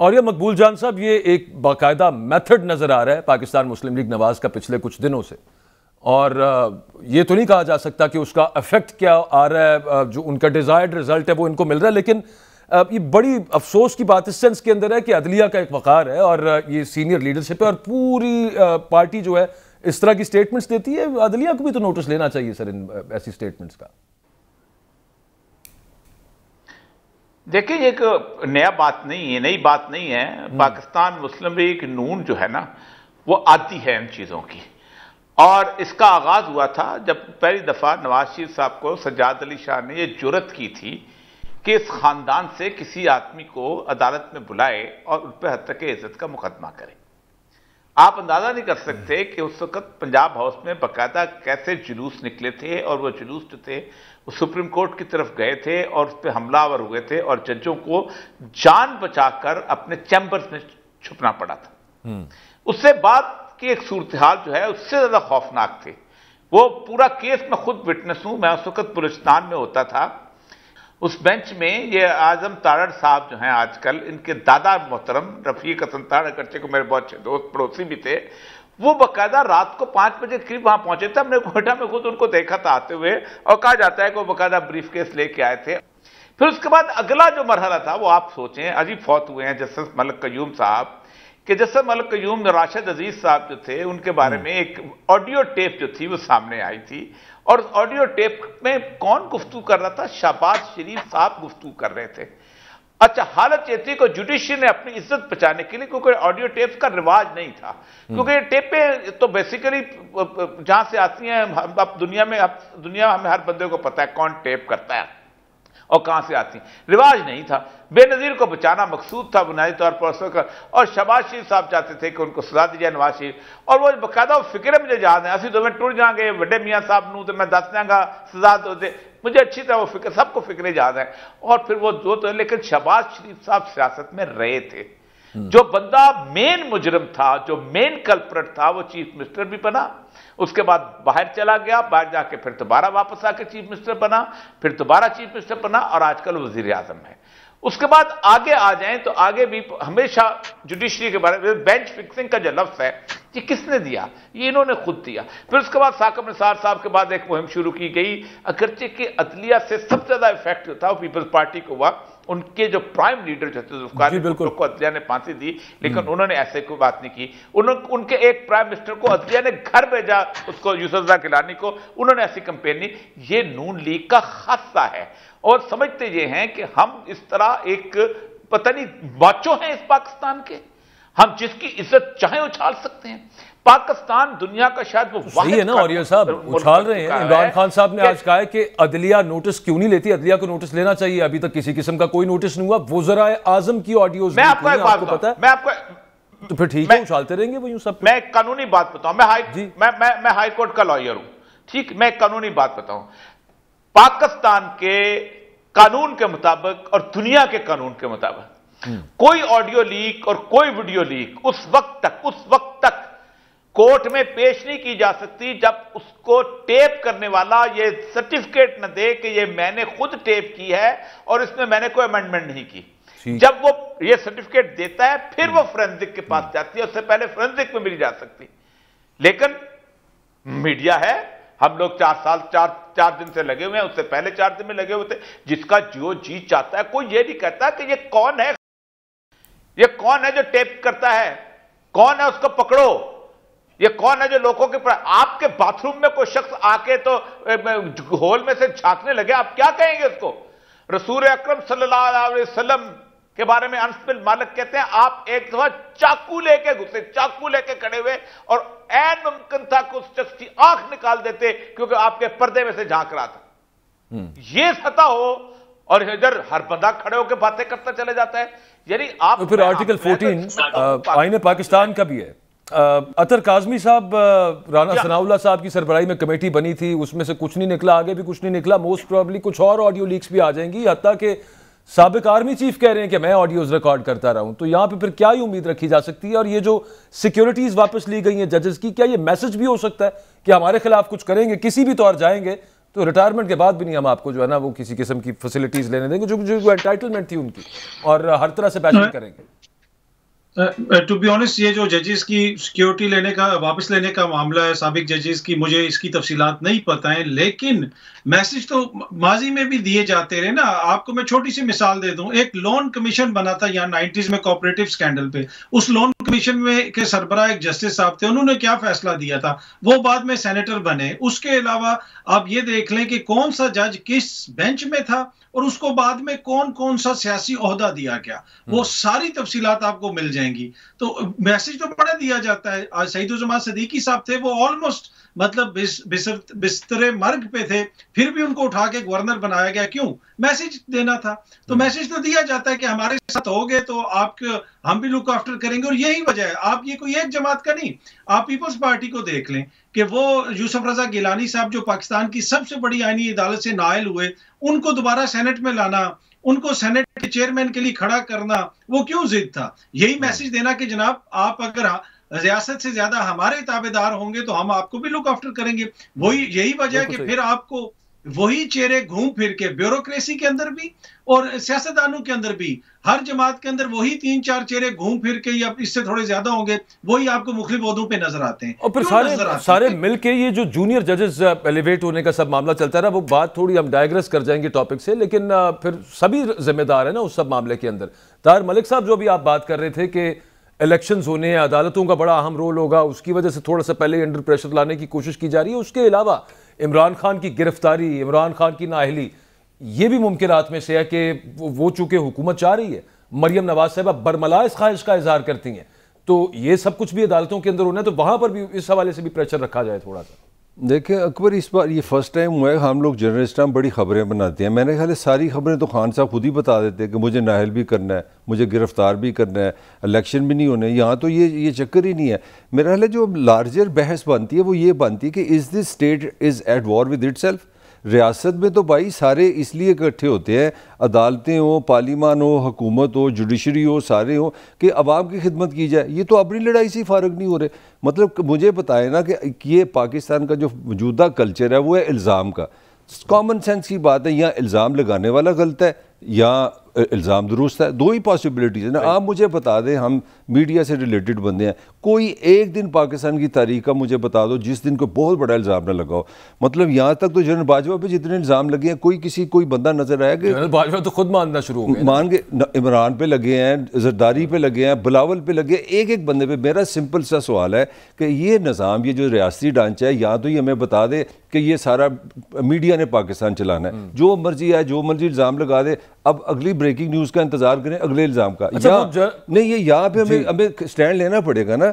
और ये मकबूल जान साहब, ये एक बाकायदा मेथड नजर आ रहा है पाकिस्तान मुस्लिम लीग नवाज का पिछले कुछ दिनों से, और ये तो नहीं कहा जा सकता कि उसका इफेक्ट क्या आ रहा है, जो उनका डिजायर्ड रिजल्ट है वो इनको मिल रहा है, लेकिन ये बड़ी अफसोस की बात इस सेंस के अंदर है कि अदलिया का एक वक़ार है और ये सीनियर लीडरशिप है और पूरी पार्टी जो है इस तरह की स्टेटमेंट्स देती है। अदलिया को भी तो नोटिस लेना चाहिए सर इन ऐसी स्टेटमेंट्स का। देखिए, ये एक नया बात नहीं है, नई बात नहीं है। पाकिस्तान मुस्लिम लीग नून जो है ना, वो आती है इन चीजों की, और इसका आगाज हुआ था जब पहली दफा नवाज शरीफ साहब को सज्जाद अली शाह ने यह जुर्रत की थी कि इस खानदान से किसी आदमी को अदालत में बुलाए और उन पर हत्या के इज्जत का मुकदमा करे। आप अंदाजा नहीं कर सकते कि उस वक्त पंजाब हाउस में बाकायदा कैसे जुलूस निकले थे, और वो जुलूस जो थे वो सुप्रीम कोर्ट की तरफ गए थे और उस पर हमलावर हुए थे और जजों को जान बचाकर अपने चैम्बर्स में छुपना पड़ा था। उससे बाद की एक सूरत हाल जो है उससे ज्यादा खौफनाक थी। वो पूरा केस मैं खुद विटनेस हूं, मैं उस वक्त बलूचिस्तान में होता था। उस बेंच में ये आजम तारड़ साहब जो हैं आजकल, इनके दादा मोहतरम रफीक हसन तारड़, करचे को मेरे बहुत अच्छे दोस्त पड़ोसी भी थे, वो बाकायदा रात को 5 बजे करीब वहां पहुंचे थे। हमने कोयटा में खुद उनको देखा था आते हुए, और कहा जाता है कि वो बाकायदा ब्रीफ केस लेके आए थे। फिर उसके बाद अगला जो मरहला था वो आप सोचें, अजीब फौत हुए हैं जस्टिस मलिक कयूम साहब, कि जस्टिस मलिक कयूम राशिद अजीज साहब जो थे उनके बारे में एक ऑडियो टेप जो थी वो सामने आई थी, और ऑडियो टेप में कौन गुफ्तगू कर रहा था? शहबाज शरीफ साहब गुफ्तगू कर रहे थे। अच्छा, हालत ये थी कि जुडिशरी ने अपनी इज्जत बचाने के लिए, क्योंकि ऑडियो टेप्स का रिवाज नहीं था, क्योंकि ये टेपें तो बेसिकली जहां से आती हैं, अब दुनिया में हमें हर बंदे को पता है कौन टेप करता है और कहां से आती, रिवाज नहीं था। बेनजीर को बचाना मकसूद था बुनियादी तौर पर, और शहबाज शरीफ साहब चाहते थे कि उनको सजा दी जाए नवाज शरीफ, और वो बकायदा फिक्र मुझे याद है, असं दोवें टुर जाएंगे बड़े मियाँ साहब नूं तो मैं दस देंगा सजा दो दे, मुझे अच्छी तरह वो फिक्र, सबको फिक्र याद है। और फिर वो जो तो, लेकिन शहबाज शरीफ साहब सियासत में रहे थे। जो बंदा मेन मुजरिम था, जो मेन कल्प्रेट था, वो चीफ मिनिस्टर भी बना, उसके बाद बाहर चला गया, बाहर जाके फिर दोबारा वापस आके चीफ मिनिस्टर बना, फिर दोबारा चीफ मिनिस्टर बना, और आजकल वजीर आजम है। उसके बाद आगे आ जाएं तो आगे भी हमेशा जुडिशरी के बारे में बेंच फिक्सिंग का जो लफ्ज है ये किसने दिया? ये इन्होंने खुद दिया। फिर उसके बाद साकिब निसार साहब के बाद एक मुहिम शुरू की गई, अगरचे के अदलिया से सबसे ज्यादा इफेक्ट जो था वो पीपल्स पार्टी को हुआ। उनके जो प्राइम लीडर जो थे जुल्फिकार को अदलिया ने फांसी दी, लेकिन उन्होंने ऐसे कोई बात नहीं की। उनके एक प्राइम मिनिस्टर को अदलिया ने घर भेजा, उसको यूसुफ गिलानी को, उन्होंने ऐसी कंपेन नहीं। ये नून लीग का खासा है, और समझते ये हैं कि हम इस तरह एक पता नहीं बाचो हैं इस पाकिस्तान के, हम जिसकी इज्जत चाहे उछाल सकते हैं। पाकिस्तान दुनिया का शायद वो सही है ना, और ये साहब उछाल रहे हैं। इमरान खान साहब ने आज कहा है कि अदलिया नोटिस क्यों नहीं लेती, अदलिया को नोटिस लेना चाहिए। अभी तक किसी किस्म का कोई नोटिस नहीं हुआ। वज़राए आजम की ऑडियोज मैं आपको एक बात बताऊं, मैं आपको, तो फिर ठीक है, उछालते रहेंगे वो यूं सब। मैं एक कानूनी बात बताऊं, मैं हाई कोर्ट का लॉयर हूं, ठीक, मैं एक कानूनी बात बताऊं। पाकिस्तान के कानून के मुताबिक और दुनिया के कानून के मुताबिक कोई ऑडियो लीक और कोई वीडियो लीक उस वक्त तक कोर्ट में पेश नहीं की जा सकती जब उसको टेप करने वाला ये सर्टिफिकेट न दे कि ये मैंने खुद टेप की है और इसमें मैंने कोई अमेंडमेंट नहीं की। जब वो ये सर्टिफिकेट देता है फिर वो फोरेंसिक के पास जाती है, उससे पहले फोरेंसिक में मिल जा सकती। लेकिन मीडिया है, हम लोग 4 दिन से लगे हुए हैं, उससे पहले 4 दिन में लगे हुए थे। जिसका जो जी चाहता है, कोई ये नहीं कहता कि ये कौन है, ये कौन है जो टेप करता है, कौन है उसको पकड़ो, ये कौन है जो लोगों के आपके बाथरूम में कोई शख्स आके तो होल में से झांकने लगे, आप क्या कहेंगे उसको? रसूल अकरम सल्लल्लाहु अलैहि वसल्लम के बारे में अनस बिन मालिक कहते हैं, आप एक दफा चाकू लेके घुसे, चाकू लेके खड़े हुए और ऐन मुमकिन था कि उस शख्स की आंख निकाल देते क्योंकि आपके पर्दे में से झांक रहा था। ये सता हो और इधर हर बंदा खड़े होकर बातें करता चला जाता है। यानी आप तो फिर आर्टिकल 14 आईन पाकिस्तान का भी है। अतर काजमी साहब, राना सनाउल्लाह साहब की सरबराही में कमेटी बनी थी, उसमें से कुछ नहीं निकला, आगे भी कुछ नहीं निकला। मोस्ट प्रोबेबली कुछ और ऑडियो लीक्स भी आ जाएंगी, हत्ता कि साबिक आर्मी चीफ कह रहे हैं कि मैं ऑडियोज रिकॉर्ड करता रहा हूं। तो यहां पे फिर क्या ही उम्मीद रखी जा सकती है? और ये जो सिक्योरिटीज वापस ली गई हैं जजेस की, क्या ये मैसेज भी हो सकता है कि हमारे खिलाफ कुछ करेंगे, किसी भी तौर जाएंगे तो रिटायरमेंट के बाद भी नहीं हम आपको जो है ना वो किसी किस्म की फैसिलिटीज लेने देंगे, जो एंटाइटलमेंट थी उनकी, और हर तरह से बैचिंग करेंगे? टू बी ऑनेस्ट, ये जो जजेस की सिक्योरिटी लेने का, वापस लेने का मामला है साबिक जजेस की, मुझे इसकी तफसीलात नहीं पता है, लेकिन मैसेज तो माजी में भी दिए जाते रहे ना। आपको मैं छोटी सी मिसाल दे दूं, एक लोन कमीशन बना था यहाँ 90s में कोऑपरेटिव स्कैंडल पे। उस लोन कमीशन में के सरबराह एक जस्टिस साहब थे, उन्होंने क्या फैसला दिया था, वो बाद में सेनेटर बने। उसके अलावा आप ये देख लें कि कौन सा जज किस बेंच में था और उसको बाद में कौन कौन सा सियासी ओहदा दिया गया, वो सारी तफसीलात आपको मिल जाएंगी। तो मैसेज तो बड़ा दिया जाता है। आज सईदुज़्ज़मान सदीकी साहब थे, वो ऑलमोस्ट मतलब बिस्तरे मर्ग पे थे, फिर भी उनको उठा के गवर्नर बनाया गया। क्यों? मैसेज देना था। तो मैसेज तो दिया जाता है कि हमारे साथ हो गए तो आपके हम भी लुक आफ्टर करेंगे, और यही वजह है। आप ये कोई एक जमात का नहीं, आप पीपल्स पार्टी को देख लें कि वो यूसुफ रजा गिलानी साहब जो पाकिस्तान की सबसे बड़ी आईनी अदालत से नायल हुए, उनको दोबारा सेनेट में लाना, उनको सेनेट के चेयरमैन के लिए खड़ा करना, वो क्यों जिद था? यही मैसेज देना कि जनाब आप अगर रियासत से ज्यादा हमारे ताबेदार होंगे तो हम आपको भी लुक आफ्टर करेंगे। वही यही वजह है कि फिर आपको वही चेहरे घूम फिर के ब्यूरोक्रेसी के अंदर भी और सियासतदानों के अंदर भी, हर जमात के अंदर वही 3-4 चेहरे घूम फिर के, या इससे थोड़े ज्यादा होंगे, वही आपको मुख्तलिफ ओहदों पे नजर आते हैं। और फिर सारे मिलके ये जो जूनियर जजेस एलिवेट होने का सब मामला चलता रहा, वो बात थोड़ी हम डायग्रेस कर जाएंगे टॉपिक से, लेकिन फिर सभी जिम्मेदार है ना उस सब मामले के अंदर। ताहिर मलिक साहब, जो भी आप बात कर रहे थे कि इलेक्शंस होने, अदालतों का बड़ा अहम रोल होगा, उसकी वजह से थोड़ा सा पहले अंडर प्रेशर लाने की कोशिश की जा रही है। उसके अलावा इमरान खान की गिरफ्तारी, इमरान खान की नाअहली, ये भी मुमकिनात में से है कि वो चूंकि हुकूमत चाह रही है, मरियम नवाज साहबा बरमला इस ख्वाहिश का इजहार करती हैं, तो ये सब कुछ भी अदालतों के अंदर होना है, तो वहां पर भी इस हवाले से भी प्रेशर रखा जाए थोड़ा सा। देखिए अकबर, इस बार ये फर्स्ट टाइम हुआ है, हम लोग जर्नलिस्ट हम बड़ी खबरें बनाते हैं। मैंने ख्याल है सारी खबरें तो खान साहब खुद ही बता देते हैं कि मुझे नाहल भी करना है, मुझे गिरफ्तार भी करना है, इलेक्शन भी नहीं होने। यहाँ तो ये चक्कर ही नहीं है। मेरा ख्याल है जो लार्जर बहस बनती है वो ये बनती है कि is this state is at war with itself. रियासत में तो भाई सारे इसलिए इकट्ठे होते हैं, अदालतें हो, पार्लिमान हो, हुकूमत हो, जुडिशरी हो, सारे हो, कि अवाम की खिदमत की जाए। ये तो अपनी लड़ाई से फारग नहीं हो रहे। मतलब मुझे बताए ना कि ये पाकिस्तान का जो मौजूदा कल्चर है वो है इल्ज़ाम का। कॉमन सेंस की बात है, या इल्ज़ाम लगाने वाला गलत है या इल्ज़ाम दुरुस्त है, दो ही पॉसिबिलिटीज़ है ना। आप मुझे बता दें, हम मीडिया से रिलेटेड बंदे हैं, कोई एक दिन पाकिस्तान की तारीख का मुझे बता दो जिस दिन कोई बहुत बड़ा इल्ज़ाम ना लगाओ। मतलब यहाँ तक तो जनरल बाजवा पे जितने इल्ज़ाम लगे हैं, कोई बंदा नजर आया कि जनरल बाजवा तो खुद मानना शुरू हो गए, मान के इमरान पे लगे हैं, जरदारी पे लगे हैं, बिलावल पे लगे, एक एक बंदे पे। मेरा सिंपल सा सवाल है कि ये निज़ाम, ये जो रियासती ढांचा है, या तो ये हमें बता दे कि ये सारा मीडिया ने पाकिस्तान चलाना है, जो मर्जी है जो मर्जी इल्ज़ाम लगा दे। अब अगली ब्रेकिंग न्यूज़ का इंतजार करें अगले इल्ज़ाम का। नहीं, ये यहाँ पे हमें स्टैंड लेना पड़ेगा ना।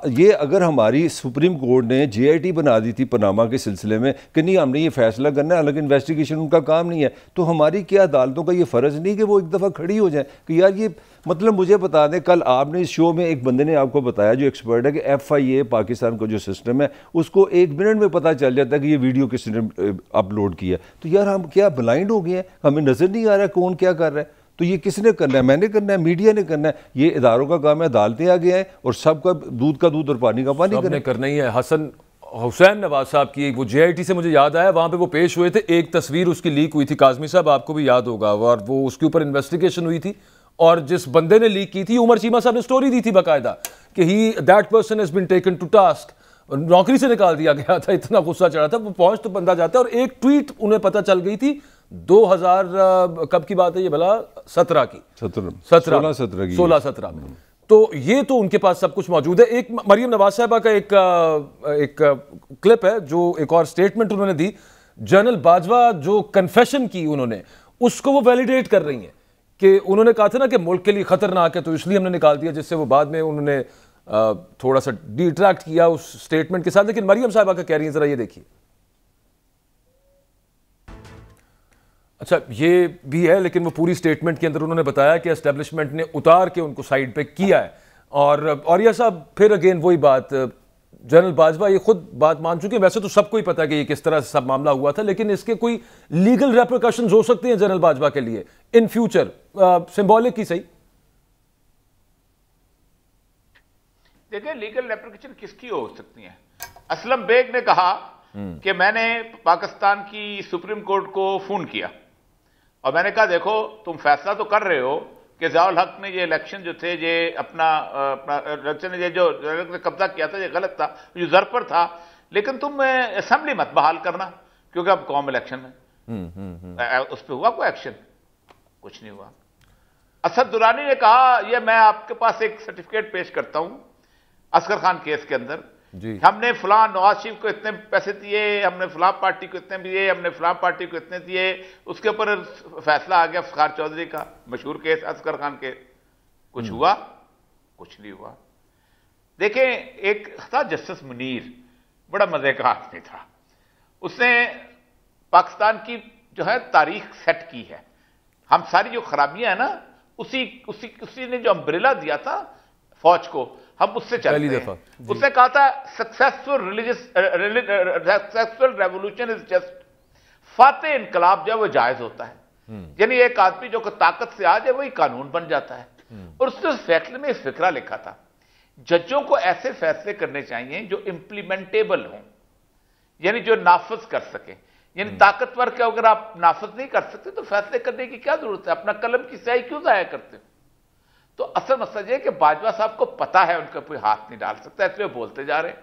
ये अगर हमारी सुप्रीम कोर्ट ने JIT बना दी थी पनामा के सिलसिले में कि नहीं हमने ये फैसला करना है, हालांकि इन्वेस्टिगेशन उनका काम नहीं है, तो हमारी क्या अदालतों का ये फ़र्ज़ नहीं कि वो एक दफ़ा खड़ी हो जाए कि यार ये, मतलब मुझे बता दें, कल आपने इस शो में एक बंदे ने आपको बताया जो एक्सपर्ट है कि FIA पाकिस्तान का जो सिस्टम है उसको 1 मिनट में पता चल जाता है कि ये वीडियो किसने अपलोड किया। तो यार हम क्या ब्लाइंड हो गए हैं? हमें नज़र नहीं आ रहा है कौन क्या कर रहा है? तो ये किसने करना है? मैंने करना है, मीडिया ने करना है, ये इदारों का काम है। अदालतें आ गए हैं और सबका दूध का दूध और पानी का पानी करना ही है। हसन हुसैन नवाज साहब की वो JIT से मुझे याद आया, वहां पे वो पेश हुए थे, एक तस्वीर उसकी लीक हुई थी, काजमी साहब आपको भी याद होगा, और वो उसके ऊपर इन्वेस्टिगेशन हुई थी, और जिस बंदे ने लीक की थी, उमर चीमा साहब ने स्टोरी दी थी बाकायदा कि he that person has been taken to task, नौकरी से निकाल दिया गया था, इतना गुस्सा चढ़ा था। वो पहुंच तो बंदा जाता है, और एक ट्वीट उन्हें पता चल गई थी 2000 कब की बात है ये भला, 17 की, 16-17 में। तो ये तो उनके पास सब कुछ मौजूद है। एक मरियम नवाज साहबा का एक क्लिप है, जो एक और स्टेटमेंट उन्होंने दी, जनरल बाजवा जो कन्फेशन की उन्होंने, उसको वो वैलिडेट कर रही हैं कि उन्होंने कहा था ना कि मुल्क के लिए खतरनाक है, तो इसलिए हमने निकाल दिया, जिससे वो बाद में उन्होंने थोड़ा सा डिट्रैक्ट किया उस स्टेटमेंट के साथ। लेकिन मरियम साहबा का कह रही है, जरा ये देखिए। अच्छा, ये भी है, लेकिन वो पूरी स्टेटमेंट के अंदर उन्होंने बताया कि एस्टेब्लिशमेंट ने उतार के उनको साइड पे किया है। और यह साहब फिर अगेन वही बात, जनरल बाजवा ये खुद बात मान चुके हैं। वैसे तो सबको ही पता है कि ये किस तरह से सब मामला हुआ था, लेकिन इसके कोई लीगल रेप्रिकॉशंस हो सकते हैं जनरल बाजवा के लिए इन फ्यूचर, सिंबॉलिक की सही। देखिए, लीगल रेप्रिकॉशन किसकी हो सकती है? असलम बेग ने कहा कि मैंने पाकिस्तान की सुप्रीम कोर्ट को फोन किया और मैंने कहा देखो तुम फैसला तो कर रहे हो, कि ज़ियाउल हक ने ये इलेक्शन जो थे ये अपना इलेक्शन ये जो कब्जा किया था ये गलत था, जो ज़रपर था, लेकिन तुम असेंबली मत बहाल करना क्योंकि अब कौम इलेक्शन में उस पर हुआ कोई एक्शन? कुछ नहीं हुआ। असद दुरानी ने कहा ये मैं आपके पास एक सर्टिफिकेट पेश करता हूं असगर खान केस के अंदर, हमने फलां नवाज शरीफ को इतने पैसे दिए, हमने फलां पार्टी को इतने दिए, हमने फलां पार्टी को इतने दिए, उसके ऊपर फैसला आ गया इफ्तिखार चौधरी का मशहूर केस असगर खान के। कुछ हुआ? कुछ नहीं हुआ। देखें, एक था जस्टिस मुनीर, बड़ा मजे का आदमी था, उसने पाकिस्तान की जो है तारीख सेट की है। हम सारी जो खराबियां हैं ना, उसी ने जो अम्ब्रेला दिया था फौज को, हम उससे चलते हैं। उसने कहा था सक्सेसफुल रेवोल्यूशन इज जस्ट, फाते इनकलाब जो है वो जायज होता है, यानी एक आदमी जो ताकत से आ जाए वही कानून बन जाता है। और उसने उस फैसले में फिक्रा लिखा था, जजों को ऐसे फैसले करने चाहिए जो इंप्लीमेंटेबल हों, यानी जो नाफज कर सके, यानी ताकतवर के अगर आप नाफज नहीं कर सकते तो फैसले करने की क्या जरूरत है, अपना कलम की स्याही क्यों जाया करते हो? तो असल मसला यह है कि बाजवा साहब को पता है उनका कोई हाथ नहीं डाल सकता, इसलिए बोलते जा रहे हैं।